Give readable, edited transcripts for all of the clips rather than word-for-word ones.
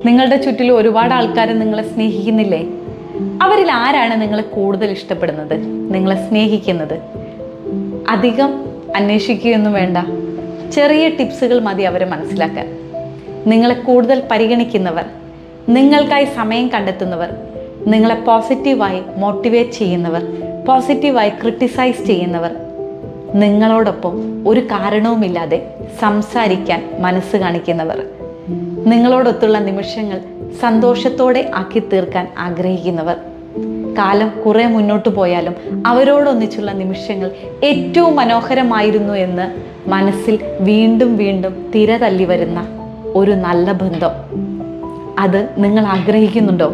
നിങ്ങളുടെ ചുറ്റിലും ഒരുപാട് ആൾക്കാർ നിങ്ങളെ സ്നേഹിക്കുന്നില്ലേ? അവരിൽ ആരാണ് നിങ്ങളെ കൂടുതൽ ഇഷ്ടപ്പെടുന്നത്, നിങ്ങളെ സ്നേഹിക്കുന്നത്? അധികം അന്വേഷിക്കുകയൊന്നും വേണ്ട. ചെറിയ ടിപ്സുകൾ മതി അവരെ മനസ്സിലാക്കാൻ. നിങ്ങളെ കൂടുതൽ പരിഗണിക്കുന്നവർ, നിങ്ങൾക്കായി സമയം കണ്ടെത്തുന്നവർ, നിങ്ങളെ പോസിറ്റീവായി മോട്ടിവേറ്റ് ചെയ്യുന്നവർ, പോസിറ്റീവായി ക്രിട്ടിസൈസ് ചെയ്യുന്നവർ, നിങ്ങളോടൊപ്പം ഒരു കാരണവുമില്ലാതെ സംസാരിക്കാൻ മനസ്സ് കാണിക്കുന്നവർ, നിങ്ങളോടൊത്തുള്ള നിമിഷങ്ങൾ സന്തോഷത്തോടെ ആക്കി തീർക്കാൻ ആഗ്രഹിക്കുന്നവർ. കാലം കുറെ മുന്നോട്ട് പോയാലും അവരോടൊന്നിച്ചുള്ള നിമിഷങ്ങൾ ഏറ്റവും മനോഹരമായിരുന്നു എന്ന് മനസ്സിൽ വീണ്ടും വീണ്ടും തിര തല്ലി വരുന്ന ഒരു നല്ല ബന്ധം, അത് നിങ്ങൾ ആഗ്രഹിക്കുന്നുണ്ടോ?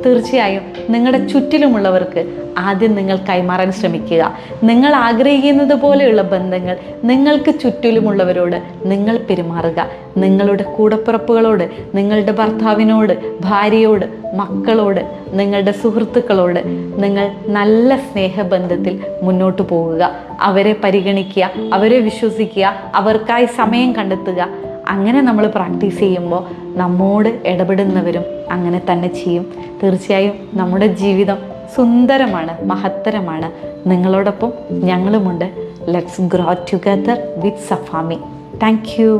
തീർച്ചയായും നിങ്ങളുടെ ചുറ്റിലുമുള്ളവർക്ക് ആദ്യം നിങ്ങൾ കൈമാറാൻ ശ്രമിക്കുക. നിങ്ങൾ ആഗ്രഹിക്കുന്നത് പോലെയുള്ള ബന്ധങ്ങൾ നിങ്ങൾക്ക് ചുറ്റിലുമുള്ളവരോട് നിങ്ങൾ പെരുമാറുക. നിങ്ങളുടെ കൂടപ്പിറപ്പുകളോട്, നിങ്ങളുടെ ഭർത്താവിനോട്, ഭാര്യയോട്, മക്കളോട്, നിങ്ങളുടെ സുഹൃത്തുക്കളോട് നിങ്ങൾ നല്ല സ്നേഹബന്ധത്തിൽ മുന്നോട്ട് പോകുക. അവരെ പരിഗണിക്കുക, അവരെ വിശ്വസിക്കുക, അവർക്കായി സമയം കണ്ടെത്തുക. അങ്ങനെ നമ്മൾ പ്രാക്ടീസ് ചെയ്യുമ്പോൾ നമ്മോട് ഇടപെടുന്നവരും അങ്ങനെ തന്നെ ചെയ്യും. തീർച്ചയായും നമ്മുടെ ജീവിതം സുന്ദരമാണ്, മഹത്തരമാണ്. നിങ്ങളോടൊപ്പം ഞങ്ങളുമുണ്ട്. Let's grow together with Safami. Thank U.